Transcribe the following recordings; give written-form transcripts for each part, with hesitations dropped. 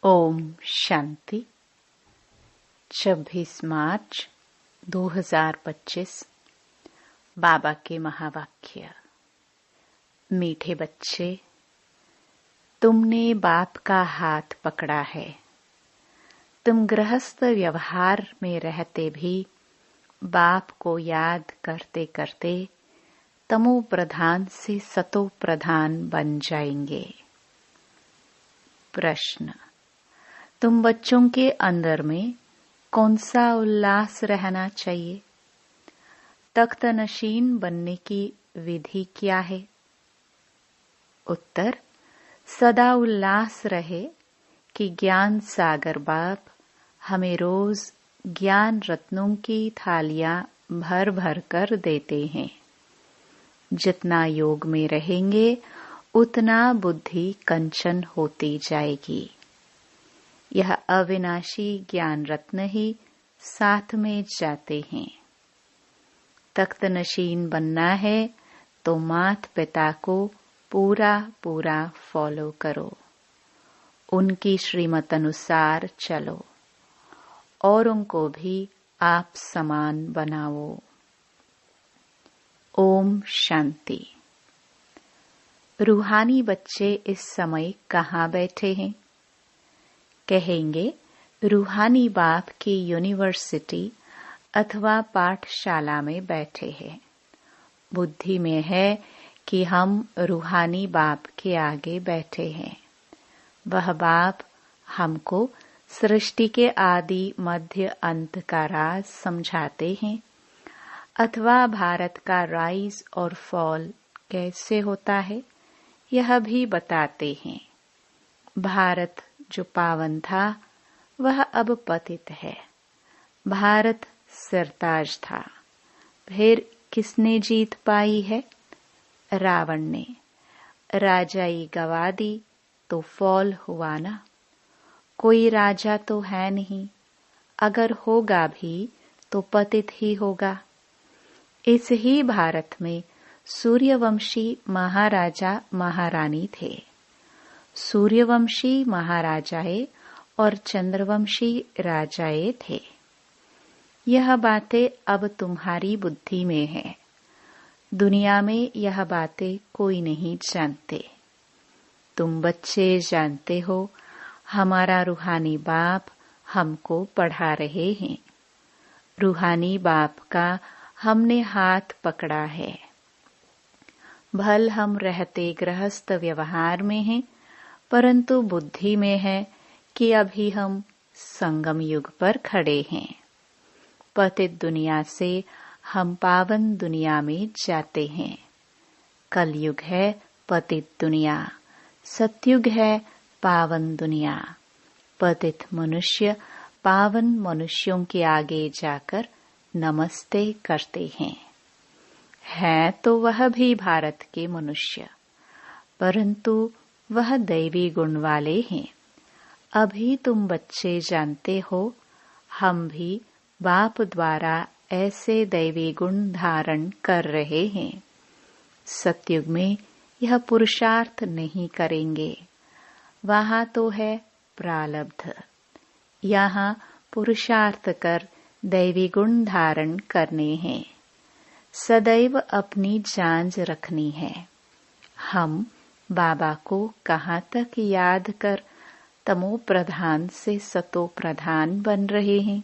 ओम शांति। 26 मार्च 2025। बाबा के महावाक्य। मीठे बच्चे, तुमने बाप का हाथ पकड़ा है। तुम गृहस्थ व्यवहार में रहते भी बाप को याद करते करते तमो प्रधान से सतो प्रधान बन जाएंगे। प्रश्न: तुम बच्चों के अंदर में कौन सा उल्लास रहना चाहिए? तख्त नशीन बनने की विधि क्या है? उत्तर: सदा उल्लास रहे कि ज्ञान सागर बाप हमें रोज ज्ञान रत्नों की थालियां भर भर कर देते हैं। जितना योग में रहेंगे उतना बुद्धि कंचन होती जाएगी। यह अविनाशी ज्ञान रत्न ही साथ में जाते हैं। तख्त नशीन बनना है तो माता पिता को पूरा पूरा फॉलो करो, उनकी श्रीमत अनुसार चलो और उनको भी आप समान बनाओ। ओम शांति। रूहानी बच्चे इस समय कहाँ बैठे हैं? कहेंगे रूहानी बाप की यूनिवर्सिटी अथवा पाठशाला में बैठे हैं। बुद्धि में है कि हम रूहानी बाप के आगे बैठे हैं। वह बाप हमको सृष्टि के आदि मध्य अंत का राज समझाते हैं, अथवा भारत का राइज और फॉल कैसे होता है यह भी बताते हैं। भारत जो पावन था वह अब पतित है। भारत सिरताज था, फिर किसने जीत पाई है? रावण ने। राजाई गवा दी तो फॉल हुआ ना। कोई राजा तो है नहीं, अगर होगा भी तो पतित ही होगा। इस ही भारत में सूर्यवंशी महाराजा महारानी थे। सूर्यवंशी महाराजाए और चंद्रवंशी राजाए थे। यह बातें अब तुम्हारी बुद्धि में है। दुनिया में यह बातें कोई नहीं जानते। तुम बच्चे जानते हो। हमारा रूहानी बाप हमको पढ़ा रहे हैं। रूहानी बाप का हमने हाथ पकड़ा है। भल हम रहते गृहस्थ व्यवहार में हैं, परंतु बुद्धि में है कि अभी हम संगम युग पर खड़े हैं। पतित दुनिया से हम पावन दुनिया में जाते हैं। कलयुग है पतित दुनिया, सतयुग है पावन दुनिया। पतित मनुष्य पावन मनुष्यों के आगे जाकर नमस्ते करते हैं। है तो वह भी भारत के मनुष्य, परंतु वह दैवी गुण वाले हैं। अभी तुम बच्चे जानते हो, हम भी बाप द्वारा ऐसे दैवी गुण धारण कर रहे हैं। सतयुग में यह पुरुषार्थ नहीं करेंगे, वहां तो है प्रारब्ध। यहाँ पुरुषार्थ कर दैवी गुण धारण करने हैं। सदैव अपनी जांच रखनी है। हम बाबा को कहाँ तक याद कर तमो प्रधान से सतो प्रधान बन रहे हैं।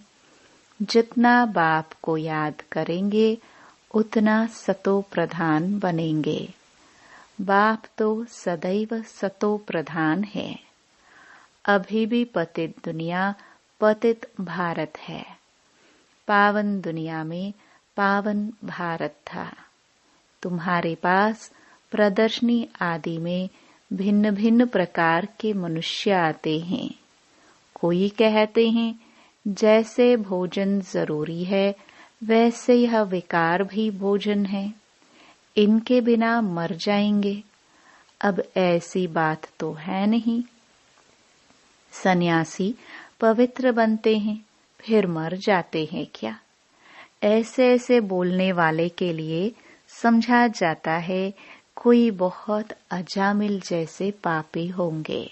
जितना बाप को याद करेंगे उतना सतो प्रधान बनेंगे। बाप तो सदैव सतो प्रधान है। अभी भी पतित दुनिया पतित भारत है। पावन दुनिया में पावन भारत था। तुम्हारे पास प्रदर्शनी आदि में भिन्न भिन्न प्रकार के मनुष्य आते हैं। कोई कहते हैं जैसे भोजन जरूरी है वैसे यह विकार भी भोजन है, इनके बिना मर जाएंगे। अब ऐसी बात तो है नहीं। सन्यासी पवित्र बनते हैं फिर मर जाते हैं क्या? ऐसे ऐसे बोलने वाले के लिए समझा जाता है कोई बहुत अजामिल जैसे पापी होंगे।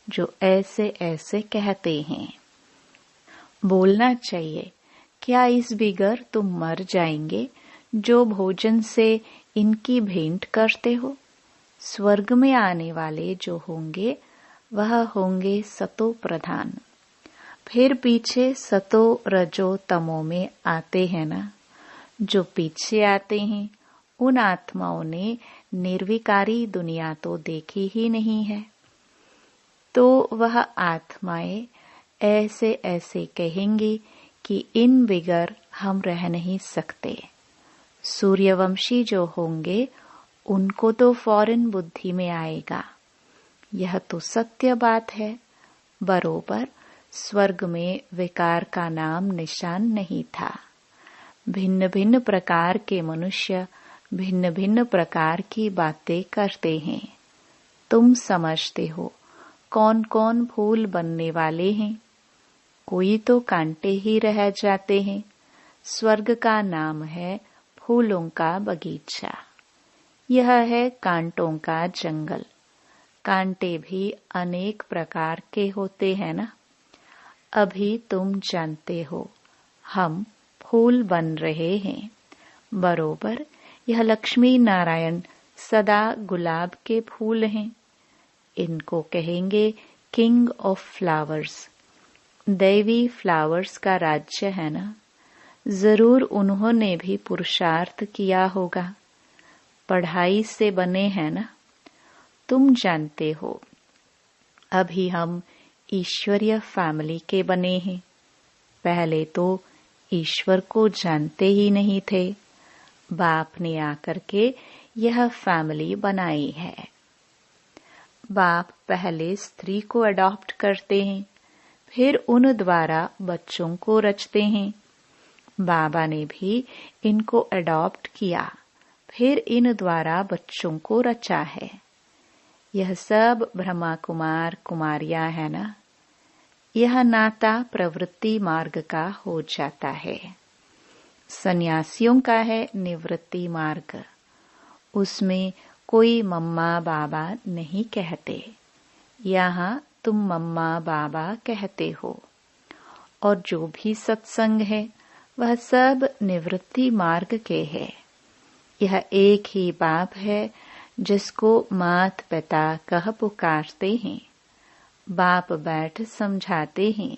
जो ऐसे ऐसे कहते हैं। बोलना चाहिए, क्या इस बिगर तुम मर जाएंगे जो भोजन से इनकी भेंट करते हो? स्वर्ग में आने वाले जो होंगे वह होंगे सतो प्रधान। फिर पीछे सतो रजो तमो में आते हैं ना। जो पीछे आते हैं उन आत्माओं ने निर्विकारी दुनिया तो देखी ही नहीं है, तो वह आत्माएं ऐसे ऐसे कहेंगी कि इन बिगर हम रह नहीं सकते। सूर्यवंशी जो होंगे उनको तो फौरन बुद्धि में आएगा, यह तो सत्य बात है। बरोबर स्वर्ग में विकार का नाम निशान नहीं था। भिन्न भिन्न प्रकार के मनुष्य भिन्न भिन्न प्रकार की बातें करते हैं। तुम समझते हो कौन कौन फूल बनने वाले हैं? कोई तो कांटे ही रह जाते हैं। स्वर्ग का नाम है फूलों का बगीचा। यह है कांटों का जंगल। कांटे भी अनेक प्रकार के होते हैं ना। अभी तुम जानते हो हम फूल बन रहे हैं। बरोबर यह लक्ष्मी नारायण सदा गुलाब के फूल हैं। इनको कहेंगे किंग ऑफ फ्लावर्स। दैवी फ्लावर्स का राज्य है ना। जरूर उन्होंने भी पुरुषार्थ किया होगा। पढ़ाई से बने हैं ना। तुम जानते हो अभी हम ईश्वरीय फैमिली के बने हैं। पहले तो ईश्वर को जानते ही नहीं थे। बाप ने आकर के यह फैमिली बनाई है। बाप पहले स्त्री को अडॉप्ट करते हैं, फिर उन द्वारा बच्चों को रचते हैं। बाबा ने भी इनको अडॉप्ट किया, फिर इन द्वारा बच्चों को रचा है। यह सब ब्रह्मा कुमार कुमारियां है ना। यह नाता प्रवृत्ति मार्ग का हो जाता है। सन्यासियों का है निवृत्ति मार्ग। उसमें कोई मम्मा बाबा नहीं कहते। यहाँ तुम मम्मा बाबा कहते हो। और जो भी सत्संग है वह सब निवृत्ति मार्ग के है। यह एक ही बाप है जिसको मात पिता कह पुकारते हैं। बाप बैठ समझाते हैं।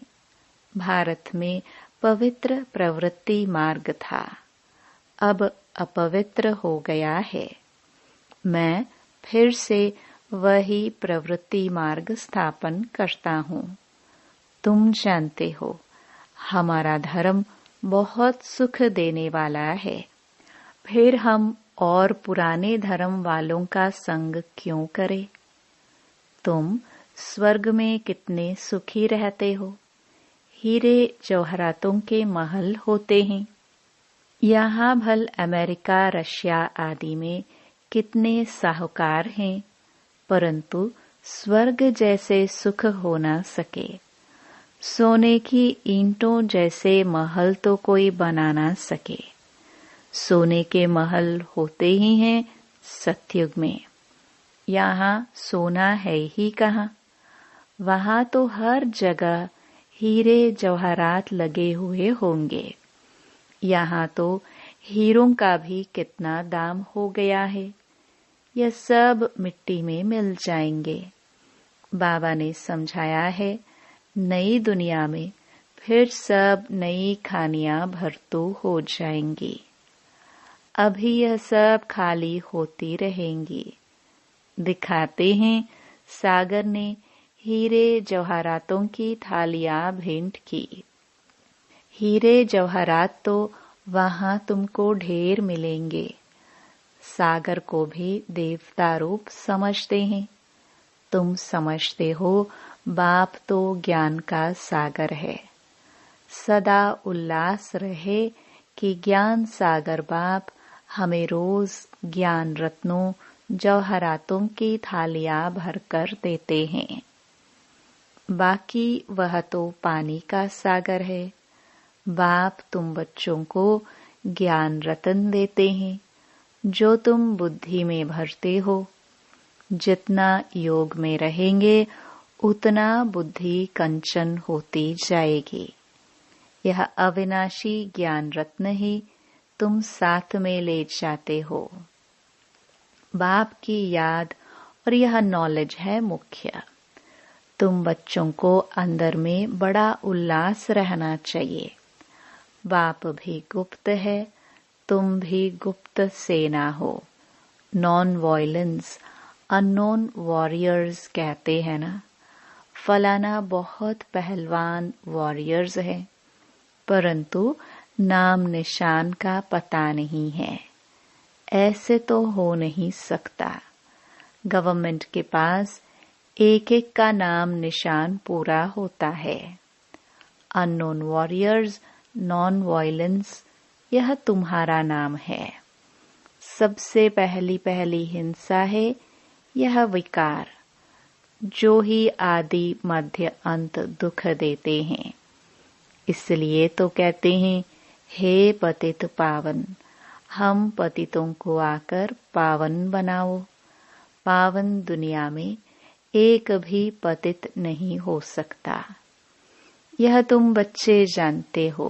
भारत में पवित्र प्रवृत्ति मार्ग था, अब अपवित्र हो गया है। मैं फिर से वही प्रवृत्ति मार्ग स्थापन करता हूँ। तुम जानते हो हमारा धर्म बहुत सुख देने वाला है। फिर हम और पुराने धर्म वालों का संग क्यों करें? तुम स्वर्ग में कितने सुखी रहते हो। हीरे जवाहरातों के महल होते हैं। यहाँ भल अमेरिका रशिया आदि में कितने साहूकार हैं, परंतु स्वर्ग जैसे सुख हो न सके। सोने की ईंटों जैसे महल तो कोई बना ना सके। सोने के महल होते ही हैं सतयुग में। यहाँ सोना है ही कहाँ। वहाँ तो हर जगह हीरे जवाहरात लगे हुए होंगे। यहाँ तो हीरों का भी कितना दाम हो गया है। यह सब मिट्टी में मिल जाएंगे। बाबा ने समझाया है नई दुनिया में फिर सब नई खानियां भरतू हो जाएंगी। अभी यह सब खाली होती रहेंगी। दिखाते हैं सागर ने हीरे जवाहरातों की थालियां भेंट की। हीरे जवाहरात तो वहां तुमको ढेर मिलेंगे। सागर को भी देवता रूप समझते हैं। तुम समझते हो बाप तो ज्ञान का सागर है। सदा उल्लास रहे कि ज्ञान सागर बाप हमें रोज ज्ञान रत्नों जवाहरातों की थालियां भरकर देते हैं। बाकी वह तो पानी का सागर है। बाप तुम बच्चों को ज्ञान रतन देते हैं जो तुम बुद्धि में भरते हो। जितना योग में रहेंगे उतना बुद्धि कंचन होती जाएगी। यह अविनाशी ज्ञान रत्न ही तुम साथ में ले जाते हो। बाप की याद और यह नॉलेज है मुख्य। तुम बच्चों को अंदर में बड़ा उल्लास रहना चाहिए। बाप भी गुप्त है, तुम भी गुप्त सेना हो। नॉन वॉयलेंस अननोन वॉरियर्स कहते हैं ना। फलाना बहुत पहलवान वॉरियर्स है, परंतु नाम निशान का पता नहीं है। ऐसे तो हो नहीं सकता। गवर्नमेंट के पास एक एक का नाम निशान पूरा होता है। अननोन वॉरियर्स, नॉन वायलेंस, यह तुम्हारा नाम है। सबसे पहली हिंसा है यह विकार, जो ही आदि मध्य अंत दुख देते हैं। इसलिए तो कहते हैं, हे पतित पावन, हम पतितों को आकर पावन बनाओ। पावन दुनिया में एक भी पतित नहीं हो सकता। यह तुम बच्चे जानते हो।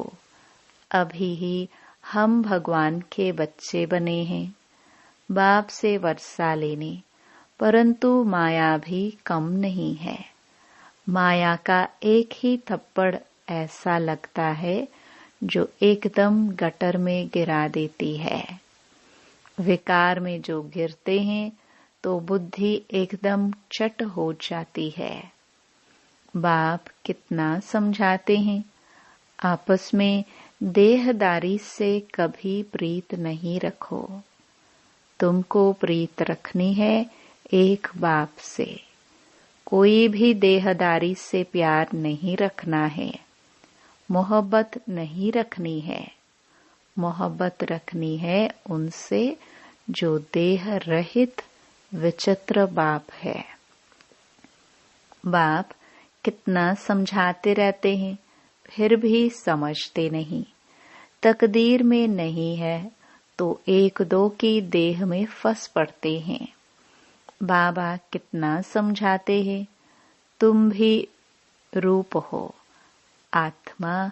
अभी ही हम भगवान के बच्चे बने हैं, बाप से वर्षा लेने, परंतु माया भी कम नहीं है। माया का एक ही थप्पड़ ऐसा लगता है जो एकदम गटर में गिरा देती है। विकार में जो गिरते हैं तो बुद्धि एकदम चट हो जाती है। बाप कितना समझाते हैं, आपस में देहदारी से कभी प्रीत नहीं रखो। तुमको प्रीत रखनी है एक बाप से। कोई भी देहदारी से प्यार नहीं रखना है। मोहब्बत नहीं रखनी है। मोहब्बत रखनी है उनसे जो देह रहित विचित्र बाप है। बाप कितना समझाते रहते हैं, फिर भी समझते नहीं। तकदीर में नहीं है तो एक दो की देह में फंस पड़ते हैं। बाबा कितना समझाते हैं, तुम भी रूप हो। आत्मा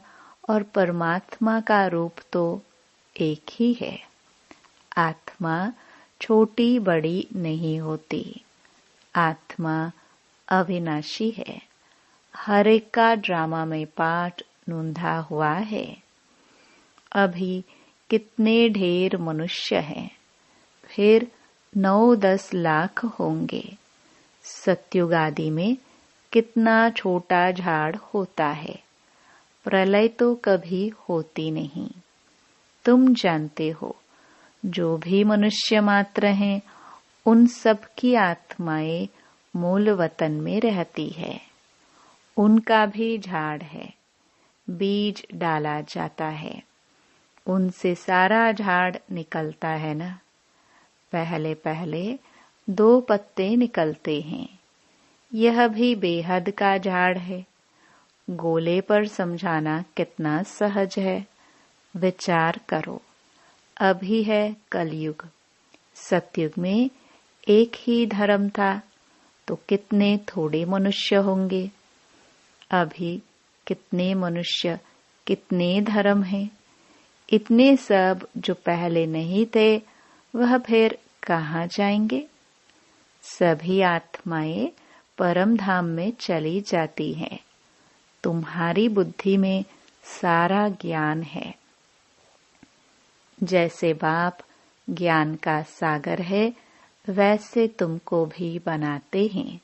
और परमात्मा का रूप तो एक ही है। आत्मा छोटी बड़ी नहीं होती। आत्मा अविनाशी है। हर एक का ड्रामा में पार्ट नूंधा हुआ है। अभी कितने ढेर मनुष्य हैं, फिर 9-10 लाख होंगे। सत्युग आदि में कितना छोटा झाड़ होता है। प्रलय तो कभी होती नहीं। तुम जानते हो, जो भी मनुष्य मात्र हैं, उन सब की आत्माएं मूल वतन में रहती है। उनका भी झाड़ है, बीज डाला जाता है, उनसे सारा झाड़ निकलता है ना। पहले पहले 2 पत्ते निकलते हैं। यह भी बेहद का झाड़ है। गोले पर समझाना कितना सहज है। विचार करो, अभी है कलयुग। सतयुग में एक ही धर्म था तो कितने थोड़े मनुष्य होंगे। अभी कितने मनुष्य, कितने धर्म हैं। इतने सब जो पहले नहीं थे, वह फिर कहाँ जाएंगे। सभी आत्माएं परम धाम में चली जाती हैं। तुम्हारी बुद्धि में सारा ज्ञान है। जैसे बाप ज्ञान का सागर है, वैसे तुमको भी बनाते हैं।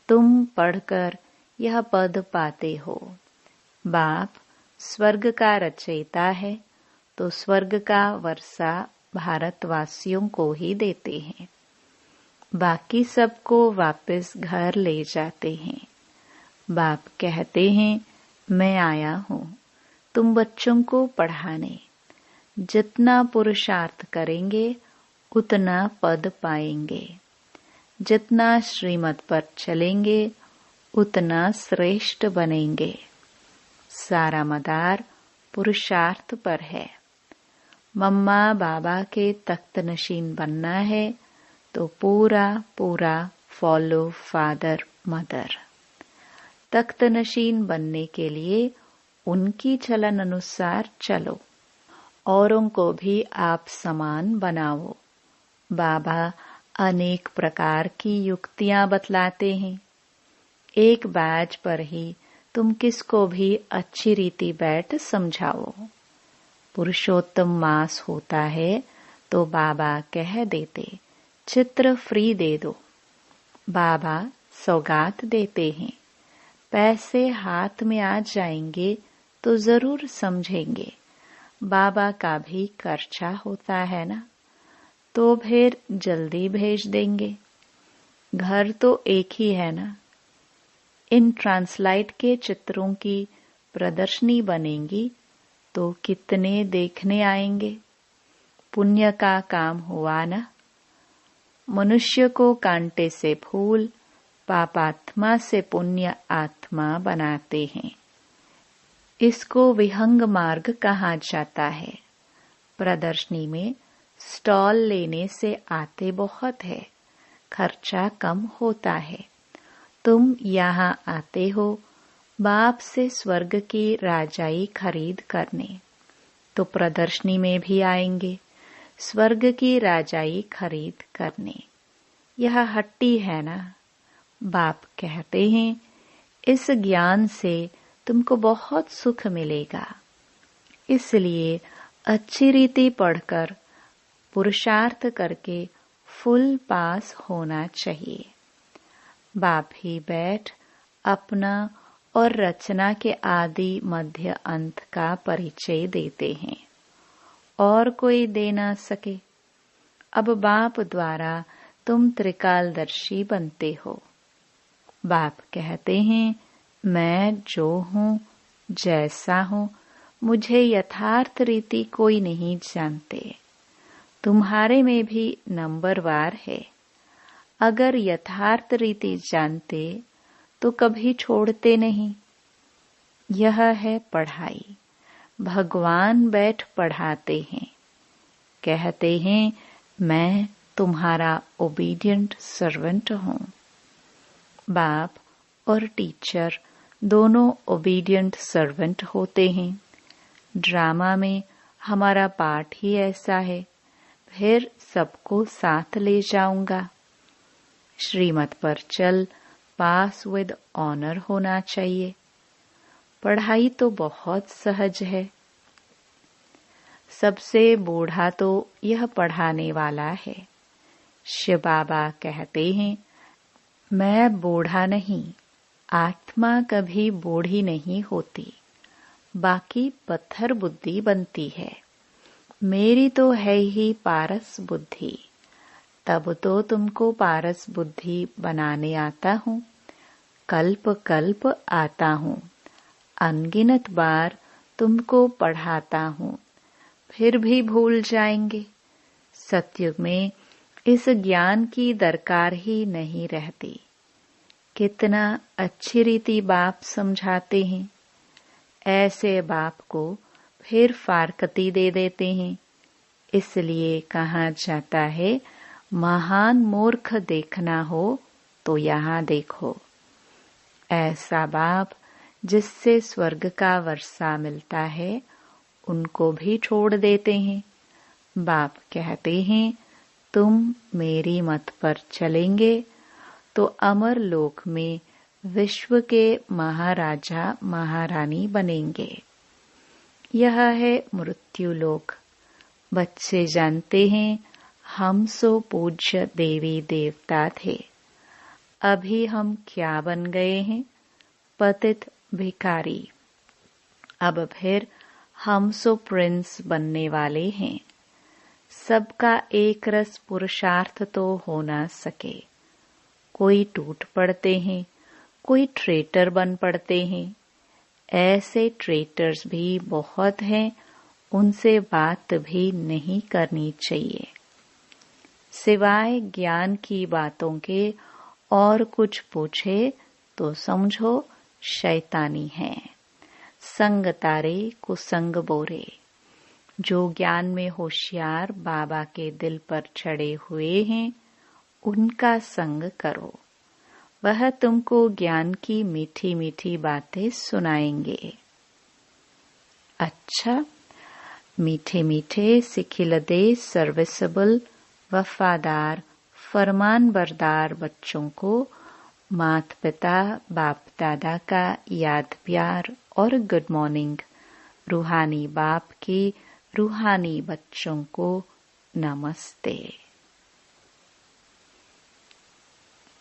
तुम पढ़कर यह पद पाते हो। बाप स्वर्ग का रचयिता है, तो स्वर्ग का वर्षा भारतवासियों को ही देते हैं। बाकी सबको वापस घर ले जाते हैं। बाप कहते हैं, मैं आया हूँ तुम बच्चों को पढ़ाने। जितना पुरुषार्थ करेंगे उतना पद पाएंगे। जितना श्रीमत पर चलेंगे उतना श्रेष्ठ बनेंगे। सारा मदार पुरुषार्थ पर है। मम्मा बाबा के तख्त नशीन बनना है तो पूरा पूरा फॉलो फादर मदर। तख्तनशीन बनने के लिए उनकी चलन अनुसार चलो, औरों को भी आप समान बनाओ। बाबा अनेक प्रकार की युक्तियां बतलाते हैं। एक बैच पर ही तुम किसको भी अच्छी रीति बैठ समझाओ। पुरुषोत्तम मास होता है तो बाबा कह देते चित्र फ्री दे दो। बाबा सौगात देते हैं, पैसे हाथ में आ जाएंगे तो जरूर समझेंगे। बाबा का भी खर्चा होता है ना, तो फिर जल्दी भेज देंगे। घर तो एक ही है ना। इन ट्रांसलाइट के चित्रों की प्रदर्शनी बनेगी तो कितने देखने आएंगे। पुण्य का काम हुआ ना। मनुष्य को कांटे से फूल, पापात्मा से पुण्य आत्मा बनाते हैं। इसको विहंग मार्ग कहा जाता है। प्रदर्शनी में स्टॉल लेने से आते बहुत है, खर्चा कम होता है। तुम यहाँ आते हो बाप से स्वर्ग की राजाई खरीद करने, तो प्रदर्शनी में भी आएंगे स्वर्ग की राजाई खरीद करने। यह हट्टी है ना। बाप कहते हैं इस ज्ञान से तुमको बहुत सुख मिलेगा, इसलिए अच्छी रीति पढ़कर पुरुषार्थ करके फुल पास होना चाहिए। बाप ही बैठ अपना और रचना के आदि मध्य अंत का परिचय देते हैं, और कोई दे ना सके। अब बाप द्वारा तुम त्रिकालदर्शी बनते हो। बाप कहते हैं मैं जो हूँ, जैसा हूँ, मुझे यथार्थ रीति कोई नहीं जानते। तुम्हारे में भी नंबरवार है। अगर यथार्थ रीति जानते तो कभी छोड़ते नहीं। यह है पढ़ाई। भगवान बैठ पढ़ाते हैं, कहते हैं मैं तुम्हारा ओबीडियंट सर्वेंट हूँ। बाप और टीचर दोनों ओबीडियंट सर्वेंट होते हैं। ड्रामा में हमारा पाठ ही ऐसा है, फिर सबको साथ ले जाऊंगा। श्रीमत पर चल पास विद ऑनर होना चाहिए। पढ़ाई तो बहुत सहज है। सबसे बूढ़ा तो यह पढ़ाने वाला है। शिव बाबा कहते हैं मैं बूढ़ा नहीं, आत्मा कभी बूढ़ी नहीं होती, बाकी पत्थर बुद्धि बनती है। मेरी तो है ही पारस बुद्धि, तब तो तुमको पारस बुद्धि बनाने आता हूँ। कल्प कल्प आता हूँ, अनगिनत बार तुमको पढ़ाता हूँ, फिर भी भूल जाएंगे। सतयुग में इस ज्ञान की दरकार ही नहीं रहती। कितना अच्छी रीति बाप समझाते हैं। ऐसे बाप को फिर फारकती दे देते हैं। इसलिए कहा जाता है महान मूर्ख देखना हो तो यहाँ देखो। ऐसा बाप जिससे स्वर्ग का वर्षा मिलता है, उनको भी छोड़ देते हैं। बाप कहते हैं तुम मेरी मत पर चलेंगे तो अमर लोक में विश्व के महाराजा महारानी बनेंगे। यह है मृत्यु लोक। बच्चे जानते हैं हम सो पूज्य देवी देवता थे, अभी हम क्या बन गए हैं, पतित भिखारी। अब फिर हम सो प्रिंस बनने वाले हैं। सबका एक रस पुरुषार्थ तो हो ना सके। कोई टूट पड़ते हैं, कोई ट्रेटर बन पड़ते हैं। ऐसे ट्रेटर्स भी बहुत हैं, उनसे बात भी नहीं करनी चाहिए। सिवाय ज्ञान की बातों के और कुछ पूछे तो समझो शैतानी है। संग तारे कुसंग बोरे। जो ज्ञान में होशियार बाबा के दिल पर चढ़े हुए हैं, उनका संग करो। वह तुमको ज्ञान की मीठी मीठी बातें सुनाएंगे। अच्छा, मीठे मीठे, सिखिलदे, सर्विसेबल, वफादार, फरमान बरदार बच्चों को माता पिता बाप दादा का याद प्यार और गुड मॉर्निंग। रूहानी बाप की रूहानी बच्चों को नमस्ते।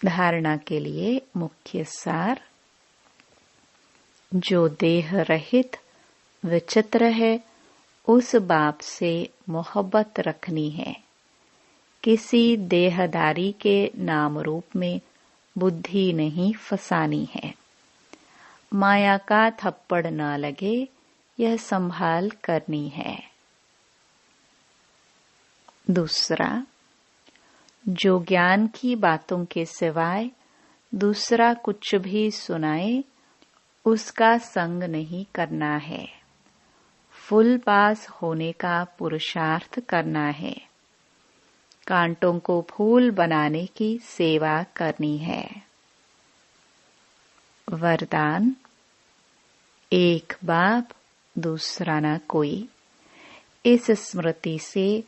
धारणा के लिए मुख्य सार। जो देह रहित विचित्र है, उस बाप से मोहब्बत रखनी है। किसी देहदारी के नाम रूप में बुद्धि नहीं फसानी है। माया का थप्पड़ न लगे, यह संभाल करनी है। दूसरा, जो ज्ञान की बातों के सिवाय दूसरा कुछ भी सुनाए, उसका संग नहीं करना है। फुल पास होने का पुरुषार्थ करना है। कांटों को फूल बनाने की सेवा करनी है। वरदान। एक बाप, दूसरा न कोई। इस स्मृति से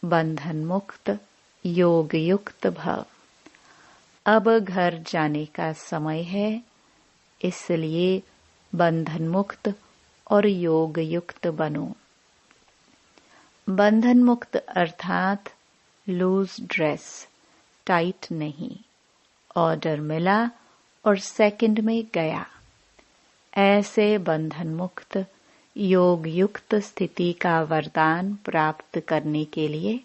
बंधन मुक्त, योग युक्त भव। अब घर जाने का समय है, इसलिए बंधन मुक्त और योग युक्त बनो। बंधन मुक्त अर्थात लूज ड्रेस, टाइट नहीं। ऑर्डर मिला और सेकंड में गया। ऐसे बंधन मुक्त योग युक्त स्थिति का वरदान प्राप्त करने के लिए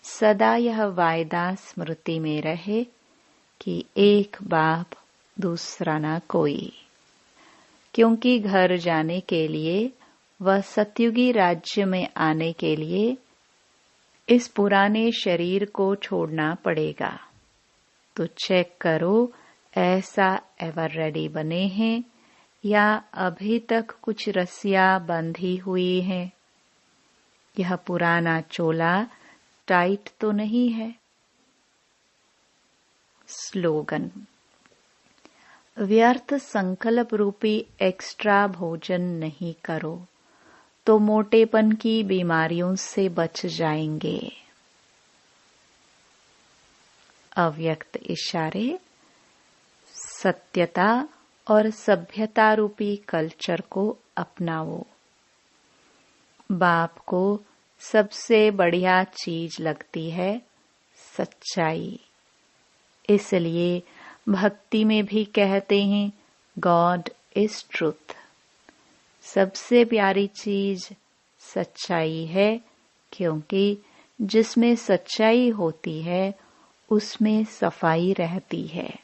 सदा यह वायदा स्मृति में रहे कि एक बाप, दूसरा ना कोई। क्योंकि घर जाने के लिए व सतयुगी राज्य में आने के लिए इस पुराने शरीर को छोड़ना पड़ेगा। तो चेक करो, ऐसा एवर रेडी बने हैं या अभी तक कुछ रस्सियां बंधी हुई हैं। यह पुराना चोला टाइट तो नहीं है। स्लोगन। व्यर्थ संकल्प रूपी एक्स्ट्रा भोजन नहीं करो तो मोटेपन की बीमारियों से बच जाएंगे। अव्यक्त इशारे। सत्यता और सभ्यता रूपी कल्चर को अपनाओ। बाप को सबसे बढ़िया चीज लगती है सच्चाई। इसलिए भक्ति में भी कहते हैं गॉड इज ट्रूथ। सबसे प्यारी चीज सच्चाई है, क्योंकि जिसमें सच्चाई होती है उसमें सफाई रहती है।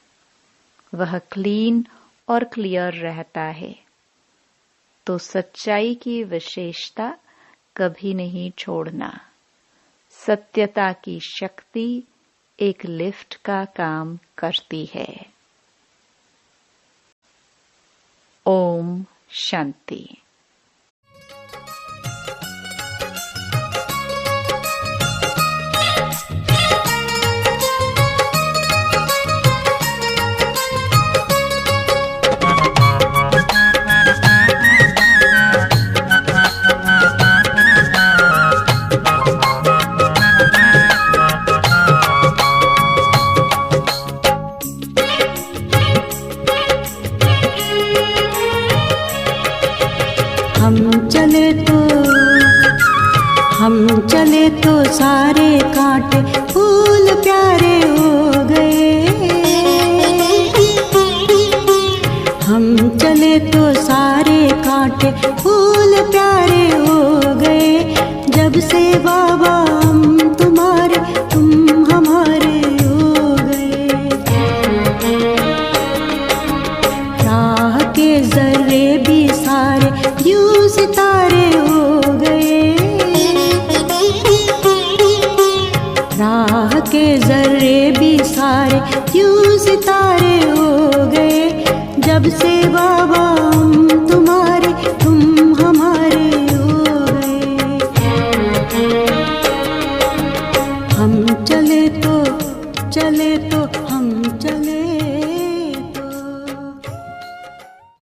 वह क्लीन और क्लियर रहता है। तो सच्चाई की विशेषता कभी नहीं छोड़ना। सत्यता की शक्ति एक लिफ्ट का काम करती है। ओम शांति। हम चले तो सारे कांटे फूल प्यारे हो गए। हम चले तो सारे कांटे फूल प्यारे हो गए। जब से बाबा हम तुम्हारे तुम हमारे हो गए। राह के जर्रे भी सारे यूं सितारे हो गए। राह के जर्रे भी सारे यूं सितारे हो गए। जब से बाबा हम तुम्हारे तुम